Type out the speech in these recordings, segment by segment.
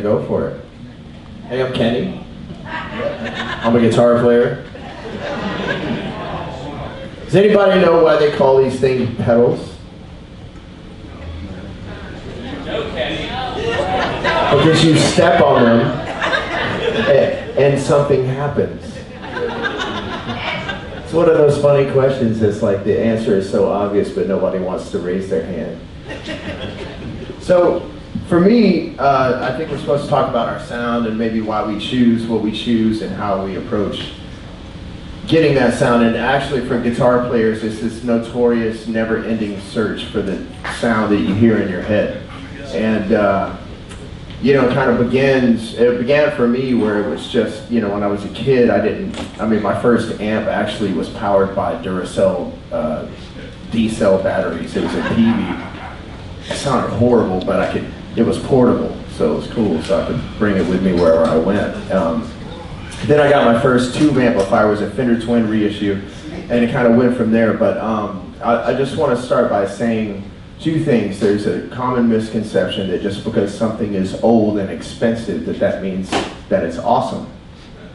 gonna go for it. Hey, I'm Kenny. I'm a guitar player. Does anybody know why they call these things pedals? No, Kenny. Because you step on them and something happens. It's one of those funny questions that's like the answer is so obvious but nobody wants to raise their hand. So for me, I think we're supposed to talk about our sound and maybe why we choose what we choose and how we approach getting that sound. And actually for guitar players, it's this notorious never-ending search for the sound that you hear in your head. And you know, it began for me where it was just, you know, when I was a kid, my first amp actually was powered by Duracell D-cell batteries. It was a PV. It sounded horrible, but it was portable, so it was cool, so I could bring it with me wherever I went. Then I got my first tube amplifier, it was a Fender Twin reissue, and it kind of went from there, but I just want to start by saying two things. There's a common misconception that just because something is old and expensive, that means that it's awesome,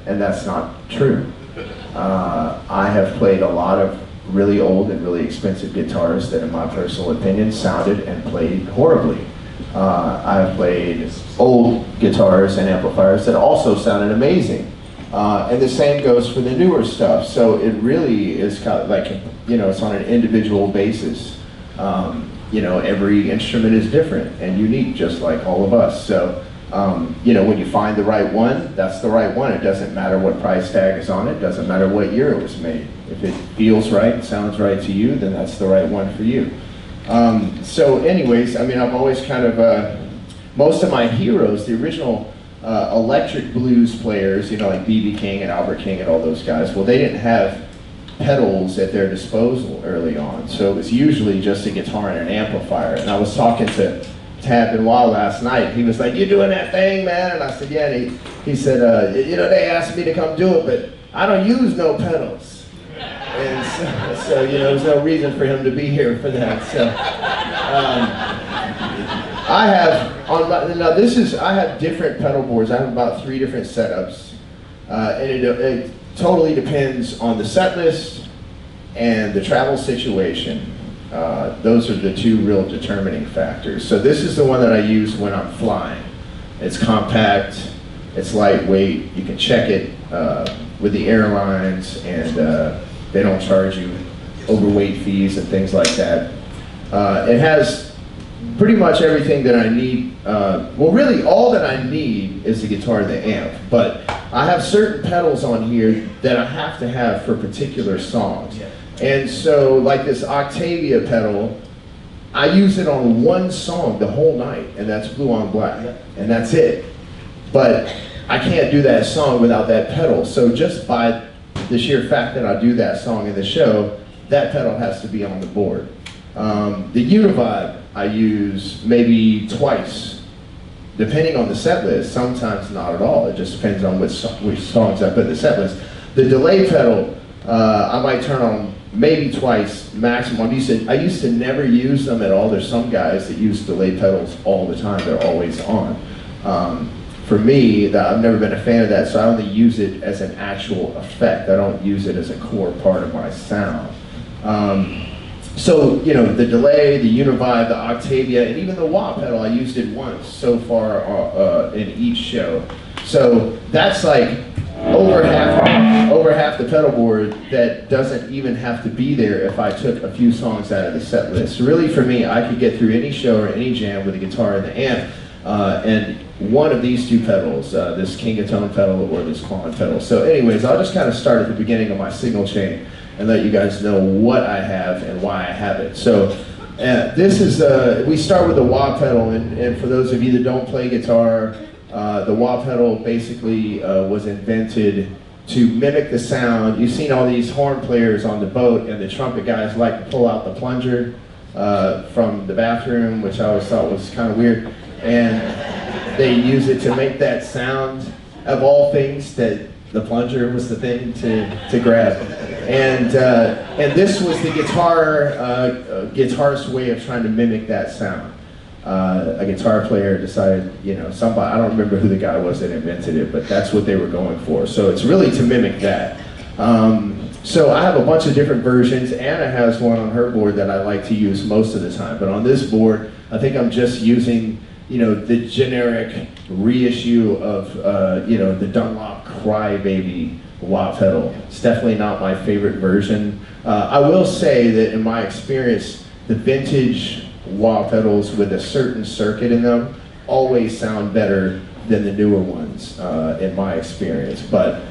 and that's not true. I have played a lot of really old and really expensive guitars that in my personal opinion sounded and played horribly. I've played old guitars and amplifiers that also sounded amazing. And the same goes for the newer stuff. So it really is kind of like, you know, it's on an individual basis. You know, every instrument is different and unique, just like all of us. So, you know, when you find the right one, that's the right one. It doesn't matter what price tag is on it. It doesn't matter what year it was made. If it feels right, sounds right to you, then that's the right one for you. So anyways, I mean, I've always kind of, most of my heroes, the original electric blues players, you know, like B.B. King and Albert King and all those guys, well, they didn't have pedals at their disposal early on. So it was usually just a guitar and an amplifier. And I was talking to Tab Benoit last night. He was like, "You doing that thing, man?" And I said, "Yeah." And he said, "You know, they asked me to come do it, but I don't use no pedals." And so you know, there's no reason for him to be here for that. So I have I have different pedal boards. I have about 3 different setups, and it totally depends on the set list and the travel situation. Those are the 2 real determining factors. So this is the one that I use when I'm flying. It's compact, it's lightweight, you can check it with the airlines, and they don't charge you overweight fees and things like that. It has pretty much everything that I need. Well, really all that I need is the guitar and the amp, but I have certain pedals on here that I have to have for particular songs. And so like this Octavia pedal, I use it on one song the whole night, and that's Blue on Black, and that's it. But I can't do that song without that pedal, so just by the sheer fact that I do that song in the show, that pedal has to be on the board. The Univibe I use maybe twice, depending on the set list, sometimes not at all. It just depends on which songs I put in the set list. The delay pedal, I might turn on maybe twice maximum. I used to never use them at all. There's some guys that use delay pedals all the time. They're always on. For me, I've never been a fan of that, so I only use it as an actual effect. I don't use it as a core part of my sound. So, you know, the delay, the Univibe, the Octavia, and even the wah pedal, I used it once so far in each show. So that's like over half the pedal board that doesn't even have to be there if I took a few songs out of the set list. So really for me, I could get through any show or any jam with a guitar and the amp, and one of these 2 pedals, this King of Tone pedal or this Klon pedal. So anyways, I'll just kind of start at the beginning of my signal chain and let you guys know what I have and why I have it. So this is, we start with the wah pedal, and for those of you that don't play guitar, the wah pedal basically was invented to mimic the sound. You've seen all these horn players on the boat, and the trumpet guys like to pull out the plunger from the bathroom, which I always thought was kind of weird. And they use it to make that sound. Of all things, that the plunger was the thing to grab. And this was the guitarist's way of trying to mimic that sound. a guitar player decided, somebody, I don't remember who the guy was that invented it, but that's what they were going for. So it's really to mimic that. So I have a bunch of different versions. Anna has one on her board that I like to use most of the time, but on this board, I think I'm just using, the generic reissue of, the Dunlop Crybaby wah pedal. It's definitely not my favorite version. I will say that in my experience, the vintage wah pedals with a certain circuit in them always sound better than the newer ones, in my experience. But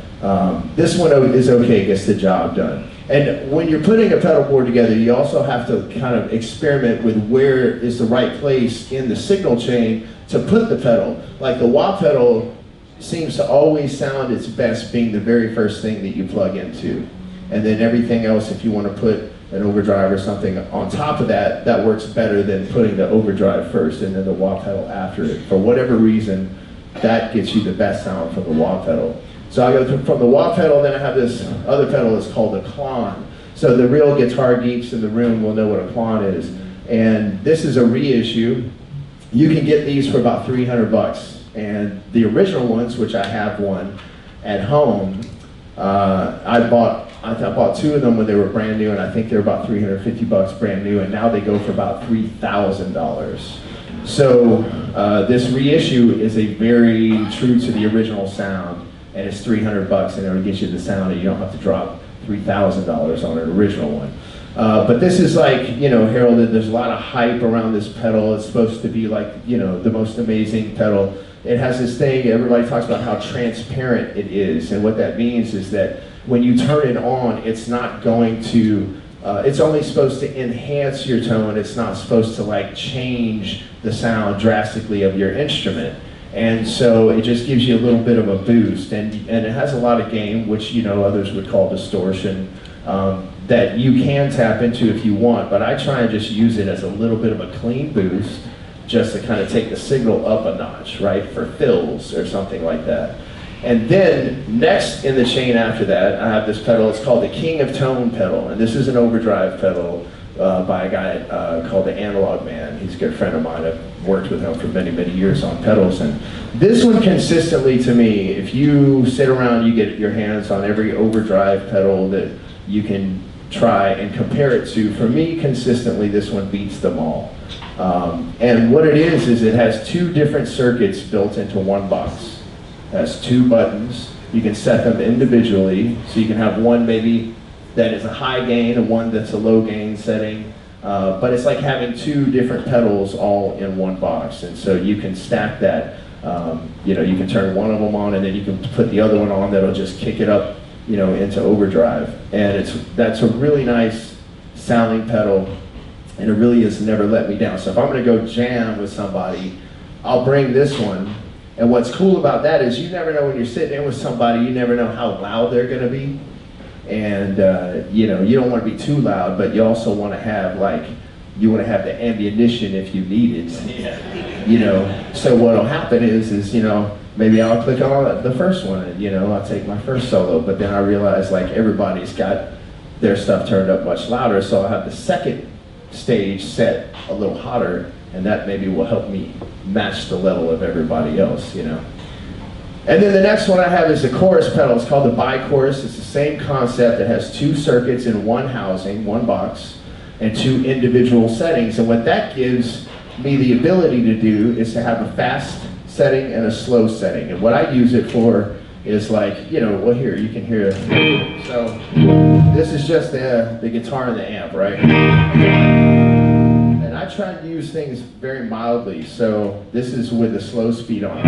this one is okay, gets the job done. And when you're putting a pedal board together, you also have to kind of experiment with where is the right place in the signal chain to put the pedal. Like the wah pedal seems to always sound its best being the very first thing that you plug into. And then everything else, if you want to put an overdrive or something on top of that, that works better than putting the overdrive first and then the wah pedal after it. For whatever reason, that gets you the best sound from the wah pedal. So I go from the wah pedal, then I have this other pedal that's called a clon. So the real guitar geeks in the room will know what a clon is. And this is a reissue. You can get these for about 300 bucks. And the original ones, which I have one at home, I bought two of them when they were brand new, and I think they're about 350 bucks brand new, and now they go for about $3,000. So this reissue is a very true to the original sound, and it's 300 bucks, and it'll get you the sound, and you don't have to drop $3,000 on an original one. But this is like, heralded, there's a lot of hype around this pedal. It's supposed to be like, the most amazing pedal. It has this thing, everybody talks about how transparent it is, and what that means is that when you turn it on, it's not going to, it's only supposed to enhance your tone. It's not supposed to like change the sound drastically of your instrument. And so it just gives you a little bit of a boost, and it has a lot of gain, which others would call distortion, that you can tap into if you want, but I try and just use it as a little bit of a clean boost, just to kind of take the signal up a notch, right, for fills or something like that. And then next in the chain after that, I have this pedal. It's called the King of Tone pedal, and this is an overdrive pedal by a guy called the Analog Man. He's a good friend of mine. I've worked with him for many, many years on pedals, and this one consistently to me, if you sit around, you get your hands on every overdrive pedal that you can try and compare it to. For me, consistently, this one beats them all. And what it is it has two different circuits built into one box. It has two buttons. You can set them individually, so you can have one maybe that is a high gain and one that's a low gain setting. But it's like having two different pedals all in one box, and so you can stack that. You can turn one of them on, and then you can put the other one on that'll just kick it up, into overdrive. And that's a really nice sounding pedal, and it really has never let me down. So if I'm going to go jam with somebody, I'll bring this one. And what's cool about that is you never know when you're sitting in with somebody, you never know how loud they're going to be. And you don't want to be too loud, but you also want to have you want to have the ammunition if you need it. So what'll happen is maybe I'll click on the first one, and I'll take my first solo, but then I realize everybody's got their stuff turned up much louder, so I'll have the second stage set a little hotter, and that maybe will help me match the level of everybody else, And then the next one I have is the chorus pedal. It's called the bi-chorus. It's the same concept. It has two circuits in one housing, one box, and two individual settings. And what that gives me the ability to do is to have a fast setting and a slow setting. And what I use it for is well, here, you can hear it. So this is just the guitar and the amp, right? And I try to use things very mildly. So this is with the slow speed on.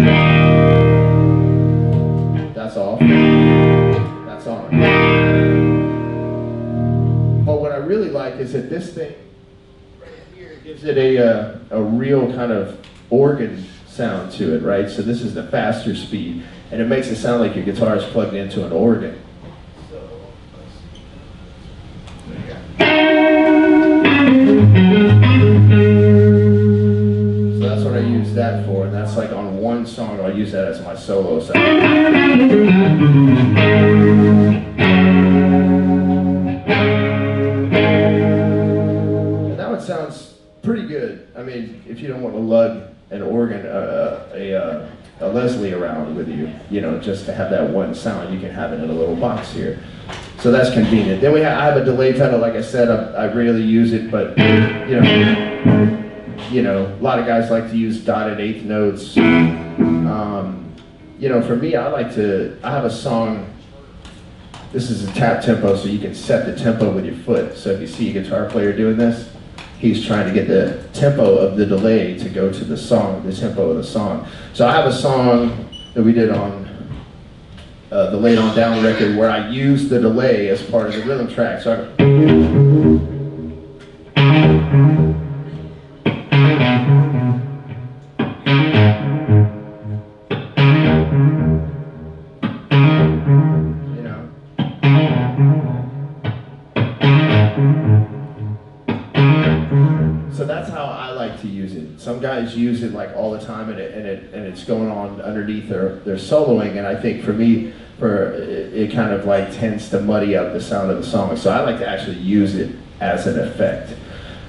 That's off. That's on. But what I really like is that this thing right here gives it a real kind of organ sound to it, right? So this is the faster speed, and it makes it sound like your guitar is plugged into an organ. So that's what I use that for, and that's on one song I'll use that as my solo sound. And that one sounds pretty good. I mean, if you don't want to lug an organ, a Leslie around with you, you know, just to have that one sound, you can have it in a little box here. So that's convenient. Then I have a delay pedal. Like I said, I rarely use it, but you know, a lot of guys like to use dotted eighth notes. You know, for me, I have a song. This is a tap tempo, so you can set the tempo with your foot. So if you see a guitar player doing this, he's trying to get the tempo of the delay to go to the song, the tempo of the song. So I have a song that we did on the Laid On Down record where I used the delay as part of the rhythm track. So So that's how I like to use it. Some guys use it like all the time, and it's going on underneath their soloing. And I think for me, it kind of like tends to muddy up the sound of the song. So I like to actually use it as an effect.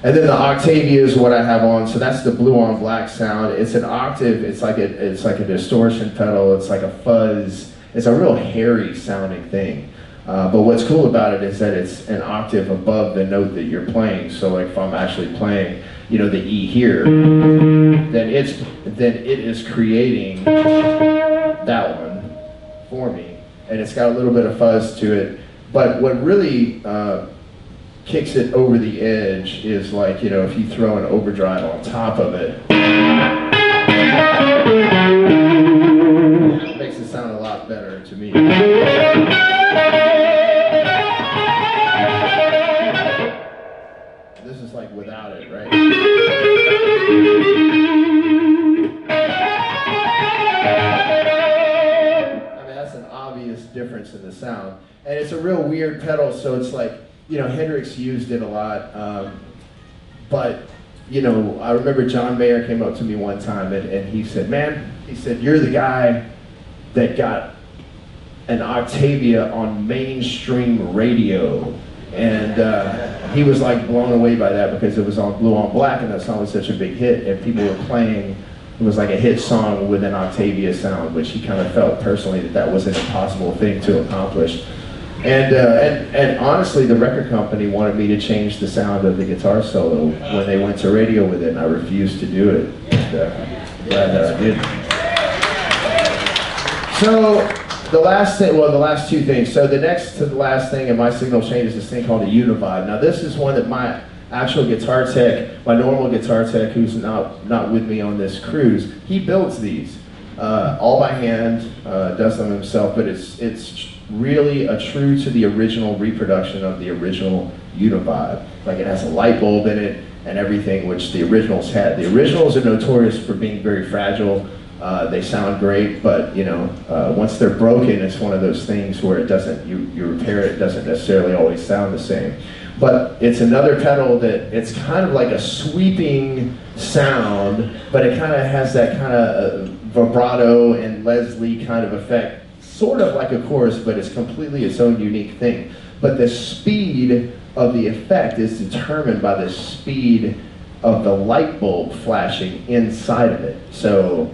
And then the Octavia is what I have on. So that's the blue on black sound. It's an octave. It's like a distortion pedal. It's like a fuzz. It's a real hairy sounding thing. But what's cool about it is that it's an octave above the note that you're playing. So like if I'm actually playing, you know, the E here, then it is creating that one for me. And it's got a little bit of fuzz to it. But what really kicks it over the edge is like, you know, if you throw an overdrive on top of it, it makes it sound a lot better to me. This is like without it, right? I mean, that's an obvious difference in the sound. And it's a real weird pedal, so it's like, you know, Hendrix used it a lot. But, you know, I remember John Mayer came up to me one time and he said, man, he said, you're the guy that got an Octavia on mainstream radio. And he was like blown away by that because it was on Blue on Black and that song was such a big hit and people were playing, it was like a hit song with an Octavia sound, which he kind of felt personally that was an impossible thing to accomplish. And honestly, the record company wanted me to change the sound of the guitar solo when they went to radio with it, and I refused to do it. And, glad that I did. So the last two things. So the next to the last thing in my signal chain is this thing called a Univibe. Now this is one that my actual guitar tech, my normal guitar tech, who's not with me on this cruise, he builds these all by hand, does them himself, but it's really a true to the original reproduction of the original Univibe. Like it has a light bulb in it and everything, which the originals had. The originals are notorious for being very fragile. They sound great, but you know, once they're broken, it's one of those things where it doesn't, you repair it, it doesn't necessarily always sound the same. But it's another pedal that it's kind of like a sweeping sound, but it kind of has that kind of vibrato and Leslie kind of effect, sort of like a chorus, but it's completely its own unique thing. But the speed of the effect is determined by the speed of the light bulb flashing inside of it. So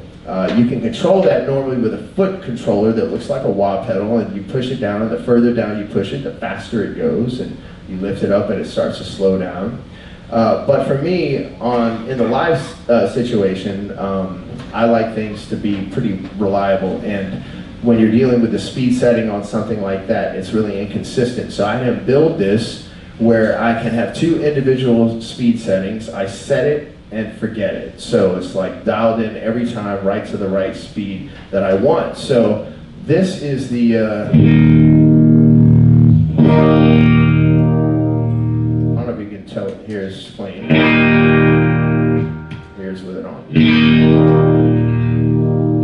you can control that normally with a foot controller that looks like a wah pedal, and you push it down, and the further down you push it, the faster it goes, and you lift it up and it starts to slow down. But for me, in the live situation, I like things to be pretty reliable, and when you're dealing with the speed setting on something like that, it's really inconsistent. So I have built this where I can have two individual speed settings. I set it and forget it. So it's like dialed in every time, right to the right speed that I want. So this is the, I don't know if you can tell, here's playing. Here's with it on.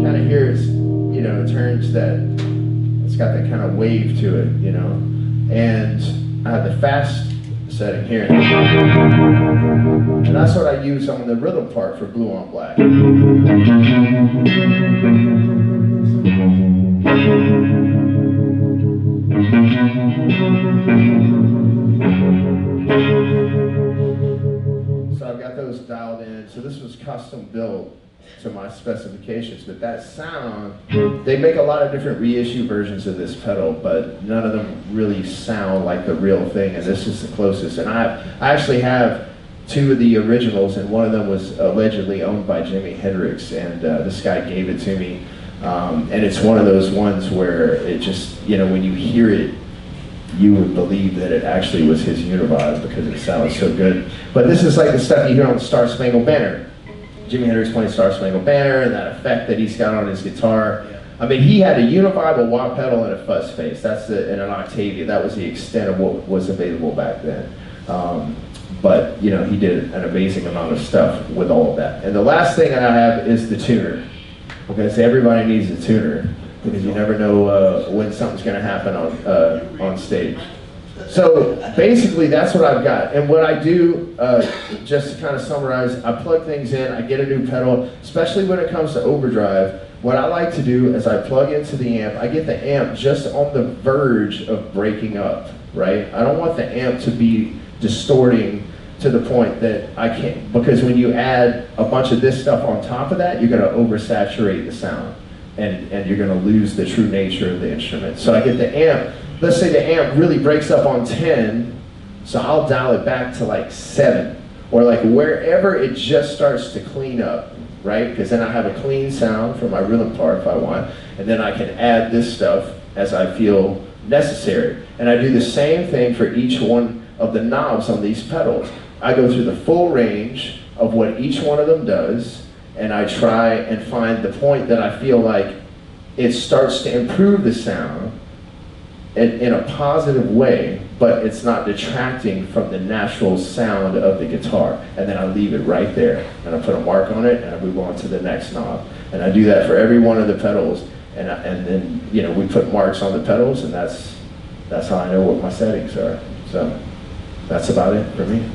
Kind of hears, you know, it turns that, it's got that kind of wave to it, you know. And I have the fast setting here. And that's what I use on the rhythm part for Blue on Black. So I've got those dialed custom built to my specifications, but that sound, they make a lot of different reissue versions of this pedal, but none of them really sound like the real thing, and this is the closest. And I actually have two of the originals, and one of them was allegedly owned by Jimi Hendrix, and this guy gave it to me. And it's one of those ones where it just, you know, when you hear it, you would believe that it actually was his Univibe because it sounds so good. But this is like the stuff you hear on the Star Spangled Banner. Jimi Hendrix playing Star Spangled Banner, and that effect that he's got on his guitar. I mean, he had a Univibe, a wah pedal, and a fuzz face. That's and an Octavia. That was the extent of what was available back then. But, you know, he did an amazing amount of stuff with all of that. And the last thing I have is the tuner. Okay, so everybody needs a tuner because you never know when something's going to happen on stage. So basically, that's what I've got. And what I do, just to kind of summarize, I plug things in, I get a new pedal, especially when it comes to overdrive. What I like to do is I plug into the amp, I get the amp just on the verge of breaking up, right? I don't want the amp to be distorting to the point that I can't, because when you add a bunch of this stuff on top of that, you're going to oversaturate the sound, and you're going to lose the true nature of the instrument. So I get the amp, let's say the amp really breaks up on 10, so I'll dial it back to like 7, or like wherever it just starts to clean up, right? Because then I have a clean sound for my rhythm part if I want, and then I can add this stuff as I feel necessary. And I do the same thing for each one of the knobs on these pedals. I go through the full range of what each one of them does, and I try and find the point that I feel like it starts to improve the sound in a positive way, but it's not detracting from the natural sound of the guitar. And then I leave it right there, and I put a mark on it, and I move on to the next knob. And I do that for every one of the pedals, and then, you know, we put marks on the pedals, and that's how I know what my settings are. So that's about it for me.